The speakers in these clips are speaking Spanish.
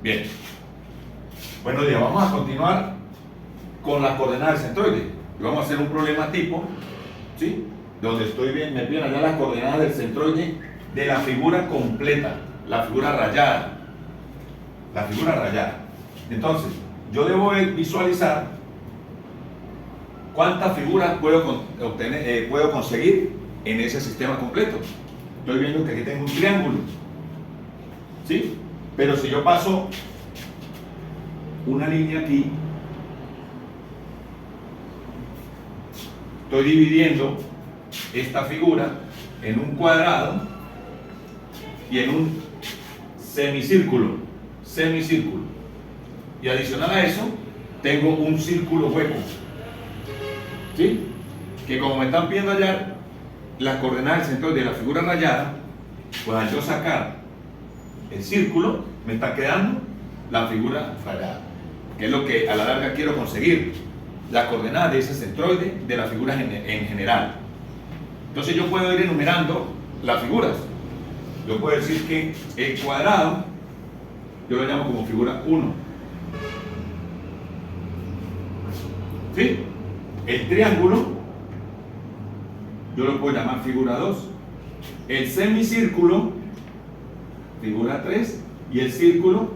Bien. Buenos días, vamos a continuar con las coordenadas del centroide. Y vamos a hacer un problema tipo, ¿sí? Donde me piden allá las coordenadas del centroide de la figura completa, la figura rayada. La figura rayada. Entonces, yo debo visualizar cuántas figuras puedo conseguir en ese sistema completo. Estoy viendo que aquí tengo un triángulo, ¿sí? Pero si yo paso una línea aquí, estoy dividiendo esta figura en un cuadrado y en un semicírculo. Y adicional a eso, tengo un círculo hueco, ¿sí? Que como me están pidiendo hallar las coordenadas del centroide de la figura rayada, pues al yo sacar el círculo, me está quedando la figura rayada, que es lo que a la larga quiero conseguir, las coordenadas de ese centroide de las figuras en general. Entonces yo puedo ir enumerando las figuras. Yo puedo decir que el cuadrado, yo lo llamo como figura 1. ¿Sí? El triángulo, yo lo puedo llamar figura 2. El semicírculo, figura 3. Y el círculo,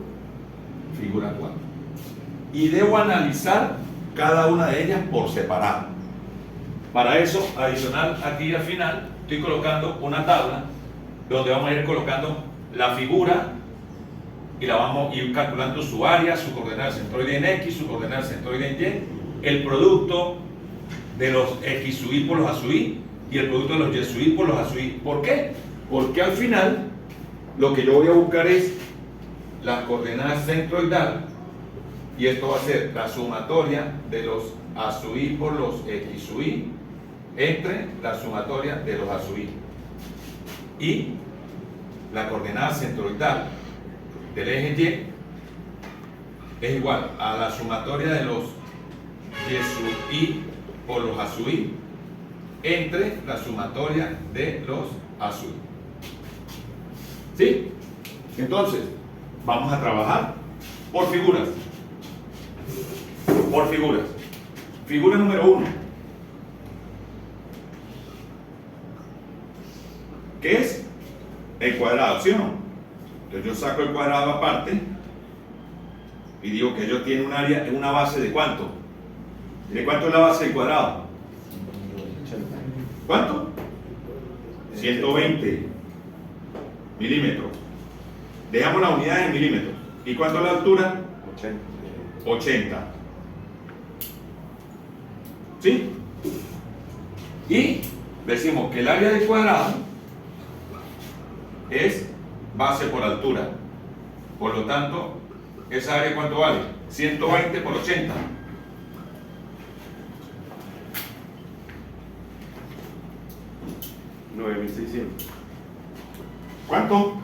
figura 4. Y debo analizar cada una de ellas por separado. Para eso, adicional aquí al final, estoy colocando una tabla donde vamos a ir colocando la figura y la vamos a ir calculando su área, su coordenada centroide en X, su coordenada centroide en Y, el producto de los X sub Y por los A sub Y y el producto de los Y sub Y por los A sub Y. ¿Por qué? Porque al final lo que yo voy a buscar es las coordenadas centroidal y esto va a ser la sumatoria de los A sub Y por los X sub Y entre la sumatoria de los A sub Y. Y la coordenada centroidal del eje Y es igual a la sumatoria de los Y sub Y por los A sub Y entre la sumatoria de los A sub Y. ¿Sí? Entonces, vamos a trabajar por figuras. Por figuras. Figura número 1. ¿Qué es? El cuadrado, ¿sí o no? Entonces yo saco el cuadrado aparte y digo que ello tiene un área, una base de ¿cuánto? ¿De cuánto es la base del cuadrado? ¿Cuánto? 120 milímetros. Dejamos la unidad en milímetros. ¿Y cuánto es la altura? 80. ¿Sí? Y decimos que el área del cuadrado es base por altura. Por lo tanto, ¿esa área cuánto vale? 120 por 80. $9,600. ¿Cuánto?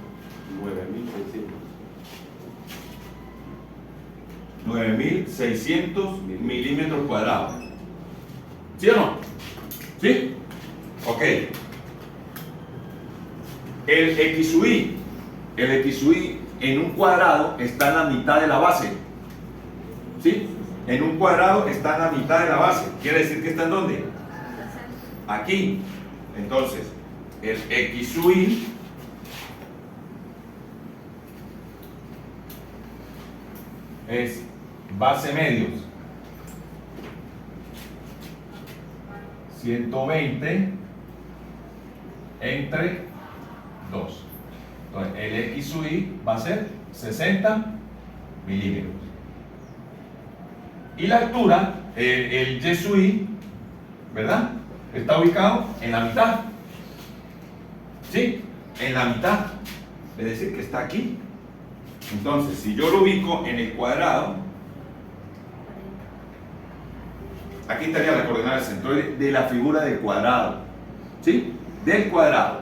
9.600 milímetros cuadrados. ¿Sí o no? ¿Sí? Ok. El X sub Y en un cuadrado está en la mitad de la base. ¿Sí? En un cuadrado está en la mitad de la base. ¿Quiere decir que está en dónde? Aquí. Entonces, el X sub Y es base medios 120 entre 2. Entonces, el X sub Y va a ser 60 milímetros. Y la altura, el Y sub Y, ¿verdad? Está ubicado en la mitad. ¿Sí? En la mitad. Es decir, que está aquí. Entonces, si yo lo ubico en el cuadrado, aquí estaría la coordenada del centroide de la figura del cuadrado. ¿Sí? Del cuadrado.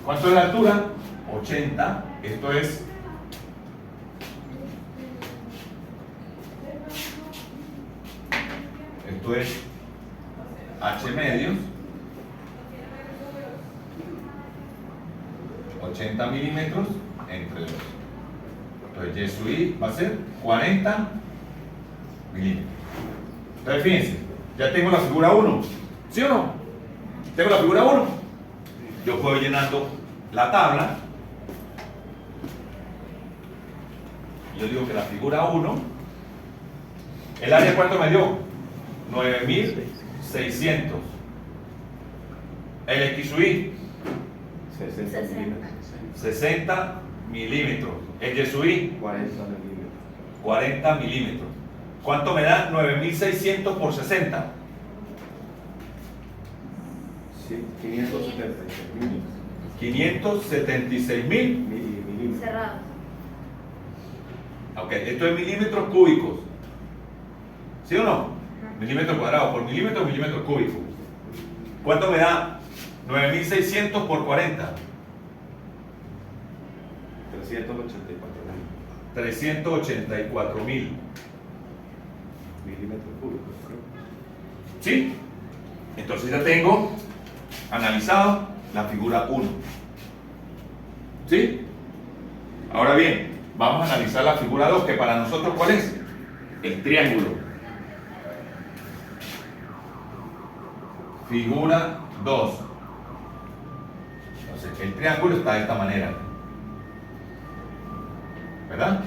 ¿Cuánto es la altura? 80. Esto es H medios, 80 milímetros entre 2. Entonces, Y sub I va a ser 40 milímetros. Entonces, fíjense, ya tengo la figura 1. ¿Sí o no? Tengo la figura 1. Yo puedo ir llenando la tabla. Yo digo que la figura 1, ¿el área cuánto me dio? 9600. El X sub I, 60 milímetros. El Y sub I, 40 milímetros. ¿Cuánto me da 9600 por 60? 576 mil. Cerrado. Ok, esto es milímetros cúbicos. ¿Sí o no? Milímetros cuadrados por milímetros, milímetros cúbicos. ¿Cuánto me da 9600 por 40? 384 mil milímetros cúbicos. ¿Sí? Entonces ya tengo analizado la figura 1. ¿Sí? Ahora bien, vamos a analizar la figura 2, que para nosotros ¿cuál es? El triángulo. Figura 2. Entonces, el triángulo está de esta manera. ¿Verdad?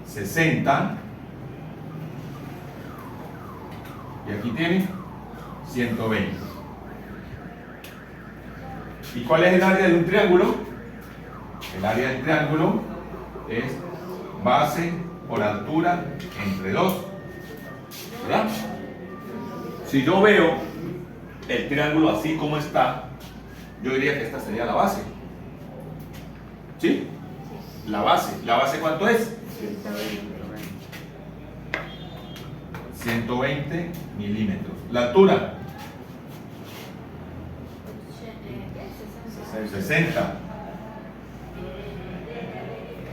$60. Y aquí tiene 120. ¿Y cuál es el área de un triángulo? El área del triángulo es base por altura entre 2. ¿Verdad? Si yo veo el triángulo así como está, yo diría que esta sería la base. ¿Sí? La base. ¿La base cuánto es? 120 milímetros. La altura, 60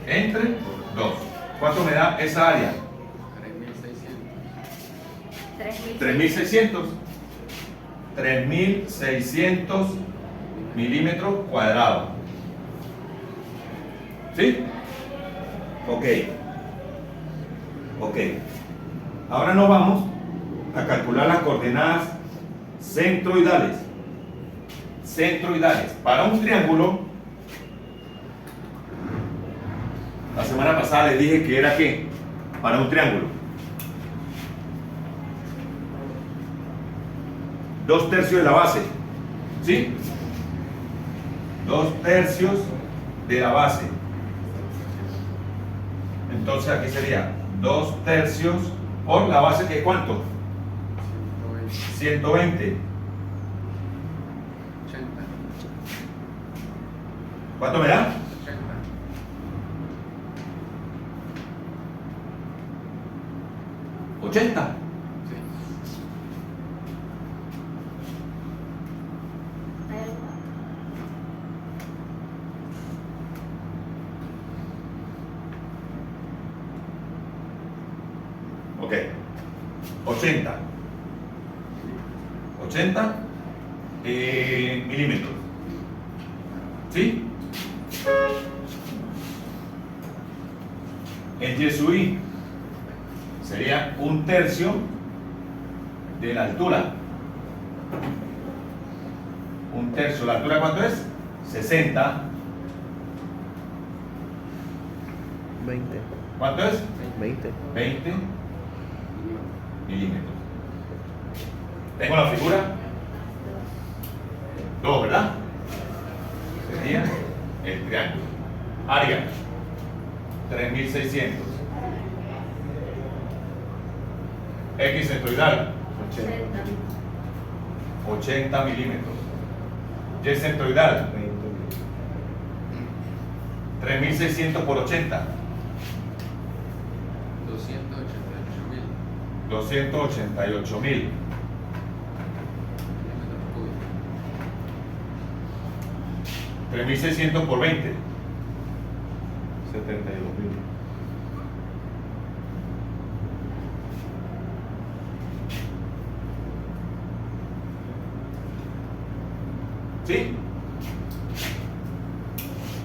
entre 2. ¿Cuánto me da esa área? 3600. 3600 milímetros cuadrados. ¿Sí? Ok. Ok. Ahora nos vamos a calcular las coordenadas centroidales. Centroidales. Para un triángulo, la semana pasada les dije que era ¿qué? Para un triángulo, 2/3 de la base. ¿Sí? 2/3 de la base. Entonces aquí sería 2/3 por la base, que es ¿cuánto? 120. 80. ¿Cuánto me da? 80. Sí. ¿Hay algo? Ok. 80. 80 milímetros. ¿Sí? El Y sub I sería 1/3 de la altura. 1/3. ¿La altura cuánto es? 60. 20. ¿Cuánto es? 20. 20 milímetros. ¿Tengo la figura? 2, ¿verdad? Sería el triángulo. Área, 3600. X centroidal, 80 milímetros. Y centroidal, 3600 por 80. 288 mil. Milímetros cúbicos. 3600 por 20. 72.000. ¿Sí?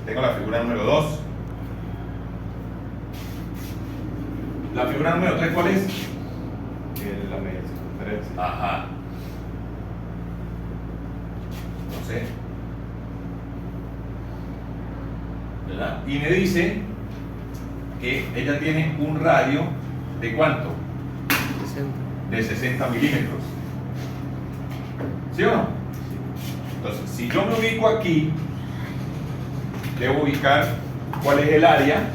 Tengo la figura número 2. La figura número 3, ¿cuál es? Tiene la media circunferencia. Ajá. Entonces, ¿verdad? Y me dice que ella tiene un radio de ¿cuánto? 60. De 60 milímetros. ¿Sí o no? Entonces, si yo me ubico aquí, debo ubicar cuál es el área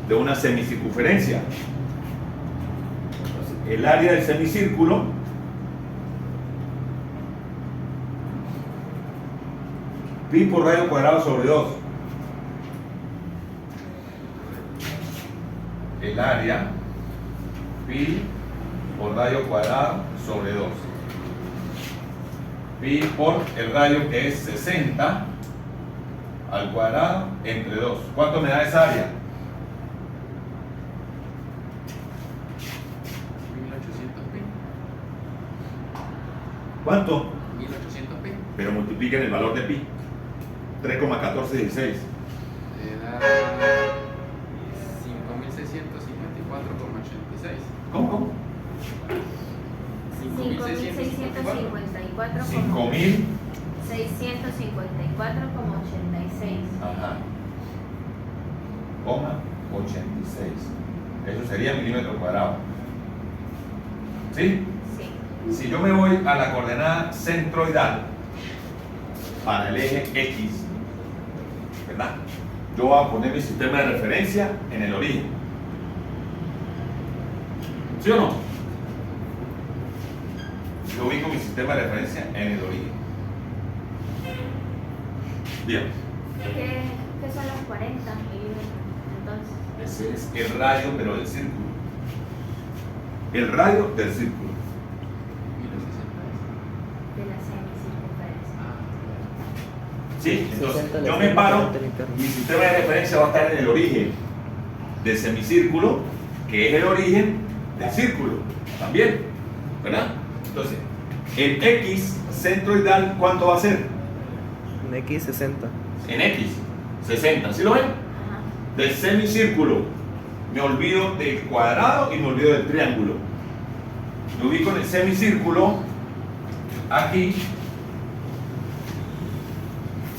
de una semicircunferencia. Entonces, el área del semicírculo pi por radio cuadrado sobre 2. El área pi por radio cuadrado sobre 2. Pi por el radio que es 60 al cuadrado entre 2. ¿Cuánto me da esa área? 1800 pi. ¿Cuánto? 1800 pi. Pero multipliquen el valor de pi. 3,1416. Te da 5654,86. ¿Cómo? 5654. 5.000. 654,86. Ajá. Coma 86. Eso sería milímetro cuadrado. ¿Sí? Sí. Si yo me voy a la coordenada centroidal para el eje X, ¿verdad? Yo voy a poner mi sistema de referencia en el origen. ¿Sí o no? Yo ubico mi sistema de referencia en el origen. Bien. ¿Qué son los 40 milímetros? Entonces, Ese es el radio, pero del círculo. El radio del círculo. 1060. de la semicircunferencia. Ah, ¿Sí? 60 Entonces, le yo me hacemos paro, parte interna. mi sistema de referencia va a estar en el origen del semicírculo, que es el origen del círculo, también, ¿verdad? Entonces, el X centroidal, ¿cuánto va a ser? En X 60. En X, 60, ¿sí lo ven? Ajá. Del semicírculo, me olvido del cuadrado y me olvido del triángulo. Me ubico en el semicírculo, aquí,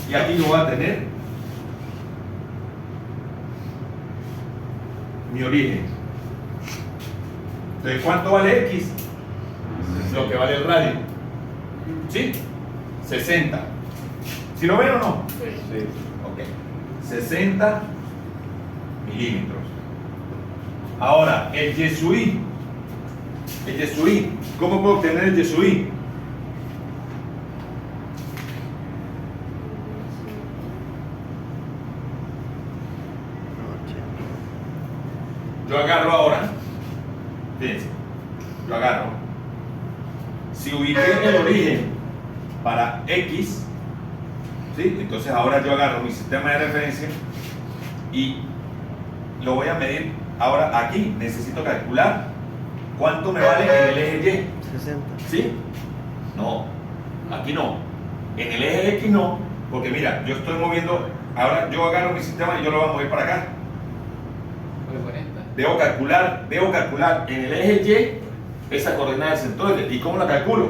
y aquí yo voy a tener mi origen. Entonces, ¿cuánto vale X? Lo que vale el radio. ¿Sí? 60. ¿Sí lo ven o no? Sí. Sí. Ok. 60 milímetros. Ahora, el Yesuí. El Yesuí. ¿Cómo puedo obtener el Yesuí? Yo agarro ahora, fíjense, yo agarro, si ubiqué el origen para X, ¿sí? Entonces ahora yo agarro mi sistema de referencia y lo voy a medir. Ahora aquí necesito calcular cuánto me vale en el eje Y, 60. ¿sí? No, aquí no, en el eje X no, porque mira, yo estoy moviendo, ahora yo agarro mi sistema y yo lo voy a mover para acá. fue 40. Debo calcular en el eje Y esa coordenada del centroide. ¿Y cómo la calculo?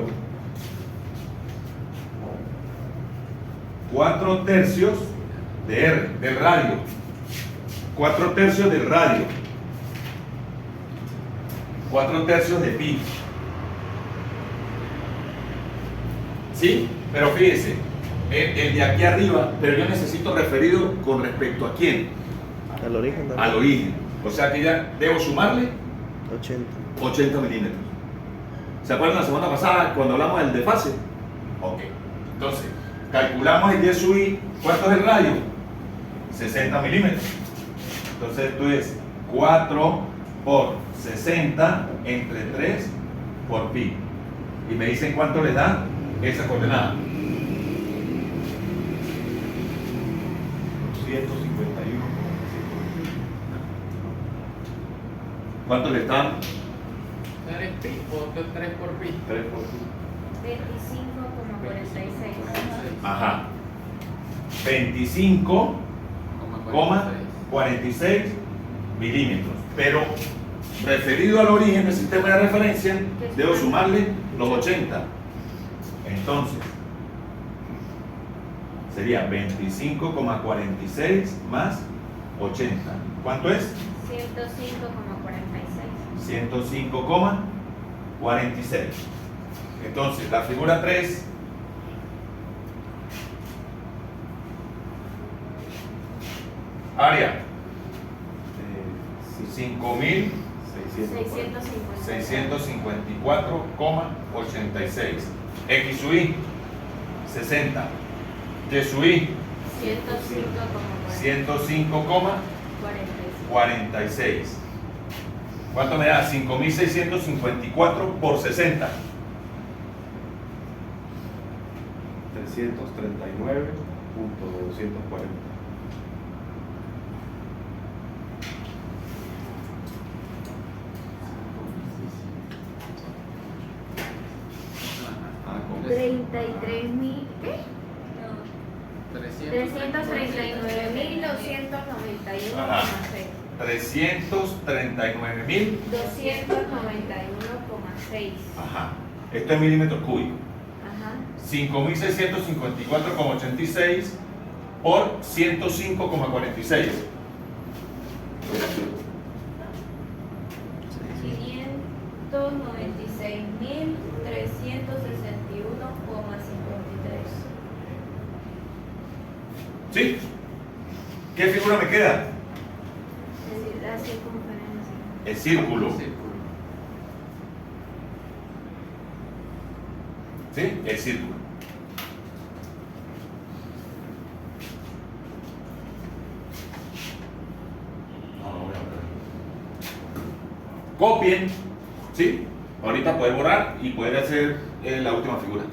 4/3 de R, del radio. 4/3 del radio. 4/3 de pi. ¿Sí? Pero fíjese, el de aquí arriba, pero yo necesito referido con respecto a quién. Al origen también. Al origen. O sea que ya debo sumarle 80. 80 milímetros. ¿Se acuerdan la semana pasada cuando hablamos del desfase? Ok. Entonces, calculamos el Y sub I. ¿Cuánto es el radio? 60 milímetros. Entonces esto es 4 por 60 entre 3 por pi. Y me dicen cuánto les da esa coordenada. 151. ¿Cuánto le están? 3 pi o 3 por pi. 3 por 25,46. Ajá. 25,46. 46 milímetros. Pero referido al origen del sistema de referencia, debo sumarle los 80. Entonces, sería 25,46 más 80. ¿Cuánto es? 105,46. 105,46. Entonces, la figura 3 área 5.654,86. X sub I 60. Y sub I 105,46. ¿Cuánto me da? 5.654 por 60. 339.240. Ah, con 33.000. ¿Qué? No. 339.291,6. Ajá. 339.000. 291,6. Ajá. Esto es milímetros cúbicos. Ajá. 5.654,86 por 105,46. 596.361,53. ¿Sí? ¿Qué figura me queda? Es decir, la circunferencia. El círculo. ¿Sí? El círculo. No voy a ver. Copien. ¿Sí? Ahorita puede borrar y puede hacer la última figura.